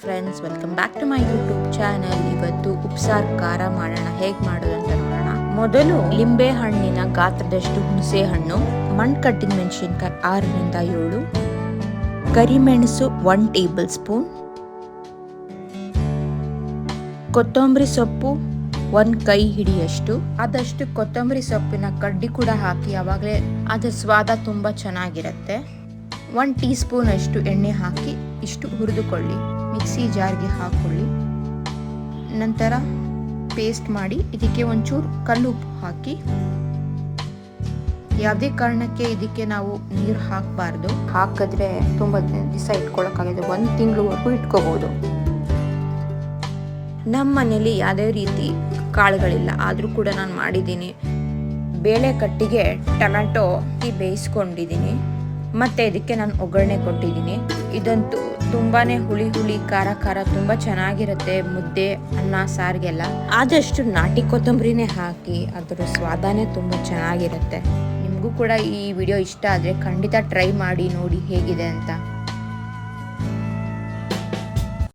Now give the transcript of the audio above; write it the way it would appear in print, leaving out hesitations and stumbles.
Friends, welcome back to my YouTube channel. ಇವತ್ತು ಉಪ್ಸಾರು ಖಾರ ಮಾಡೋಣ. ಹೇಗೆ ಮಾಡೋದು ಅಂತ ನೋಡೋಣ. ಮೊದಲು ಲಿಂಬೆ ಹಣ್ಣಿನ ಗಾತ್ರದಷ್ಟು ಹುಣಸೆ ಹಣ್ಣು, ಮಣ್ಕಟ್ಟಿನ ಮೆಣಸಿನಕಾಯಿ 6ರಿಂದ 7, ಕರಿಮೆಣಸು 1 ಟೇಬಲ್ ಸ್ಪೂನ್, ಕೊತ್ತಂಬರಿ ಸೊಪ್ಪು 1 ಕೈ ಹಿಡಿಯಷ್ಟು. ಆದಷ್ಟು ಕೊತ್ತಂಬರಿ ಸೊಪ್ಪಿನ ಕಡ್ಡಿ ಕೂಡ ಹಾಕಿ, ಆವಾಗಲೇ ಅದರ ಸ್ವಾದ ತುಂಬ ಚೆನ್ನಾಗಿರುತ್ತೆ. 1 ಟೀ ಸ್ಪೂನ್ ಅಷ್ಟು ಎಣ್ಣೆ ಹಾಕಿ ಇಷ್ಟು ಹುರಿದುಕೊಳ್ಳಿ. ಮಿಕ್ಸಿ ಜಾರ್ಗೆ ಹಾಕೊಳ್ಳಿ. ನಂತರ ಪೇಸ್ಟ್ ಮಾಡಿ ಇದಕ್ಕೆ ಒಂಚೂರು ಕಲ್ಲುಪ್ಪು ಹಾಕಿ. ಯಾವುದೇ ಕಾರಣಕ್ಕೆ ಇದಕ್ಕೆ ನಾವು ನೀರು ಹಾಕಬಾರ್ದು. ಹಾಕಿದ್ರೆ ತುಂಬ ದಿವಸ ಇಟ್ಕೊಳ್ಳೋಕ್ಕಾಗಿದೆ, 1 ತಿಂಗಳವರೆಗೂ ಇಟ್ಕೋಬಹುದು. ನಮ್ಮ ಮನೇಲಿ ಯಾವುದೇ ರೀತಿ ಕಾಳುಗಳಿಲ್ಲ, ಆದರೂ ಕೂಡ ನಾನು ಮಾಡಿದ್ದೀನಿ. ಬೇಳೆ ಕಟ್ಟಿಗೆ ಟೊಮ್ಯಾಟೊ ಬೇಯಿಸ್ಕೊಂಡಿದ್ದೀನಿ, ಮತ್ತು ಇದಕ್ಕೆ ನಾನು ಒಗ್ಗರಣೆ ಕೊಟ್ಟಿದ್ದೀನಿ. ಇದಂತೂ ತುಂಬಾ ಹುಳಿ ಖಾರ ತುಂಬ ಚೆನ್ನಾಗಿರುತ್ತೆ ಮುದ್ದೆ, ಅನ್ನ, ಸಾರಿಗೆಲ್ಲ. ಆದಷ್ಟು ನಾಟಿ ಕೊತ್ತಂಬರಿನೇ ಹಾಕಿ, ಅದರ ಸ್ವಾದನೇ ತುಂಬ ಚೆನ್ನಾಗಿರುತ್ತೆ. ನಿಮಗೂ ಕೂಡ ಈ ವಿಡಿಯೋ ಇಷ್ಟ ಆದರೆ ಖಂಡಿತ ಟ್ರೈ ಮಾಡಿ ನೋಡಿ ಹೇಗಿದೆ ಅಂತ.